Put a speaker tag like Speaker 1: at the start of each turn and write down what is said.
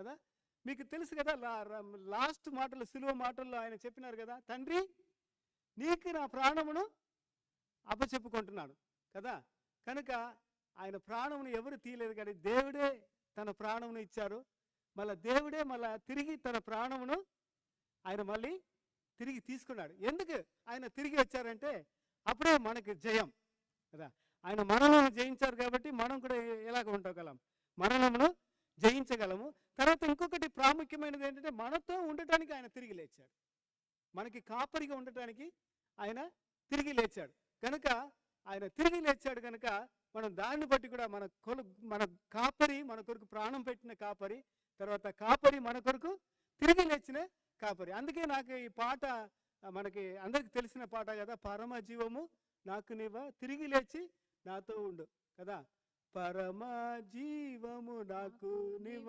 Speaker 1: కదా. మీకు తెలుసు కదా, లాస్ట్ మాటలు, సిలువ మాటల్లో ఆయన చెప్పినారు కదా, తండ్రి నీకు నా ప్రాణమును అప్పచెప్పుకుంటున్నాడు కదా. కనుక ఆయన ప్రాణమును ఎవరు తీయలేదు, కానీ దేవుడే తన ప్రాణమును ఇచ్చారు. మళ్ళీ దేవుడే మళ్ళీ తిరిగి తన ప్రాణమును ఆయన మళ్ళీ తిరిగి తీసుకున్నాడు. ఎందుకు ఆయన తిరిగి వచ్చారంటే అప్పుడే మనకి జయం కదా. ఆయన మరణమును జయించారు కాబట్టి మనం కూడా ఎలాగ ఉండగలం, మరణమును జయించగలము. తర్వాత ఇంకొకటి ప్రాముఖ్యమైనది ఏంటంటే మనతో ఉండటానికి ఆయన తిరిగి లేచాడు, మనకి కాపరిగా ఉండటానికి ఆయన తిరిగి లేచాడు. కనుక ఆయన తిరిగి లేచాడు కనుక మనం దాన్ని బట్టి కూడా మన కాపరి మన కొరకు ప్రాణం పెట్టిన కాపరి, తర్వాత కాపరి మన కొరకు తిరిగి లేచిన కాపరి. అందుకే నాకు ఈ పాట మనకి అందరికి తెలిసిన పాట కదా, పరమ జీవము నాకు నీవ తిరిగి లేచి నాతో ఉండు కదా. పరమ జీవము నాకు నీవ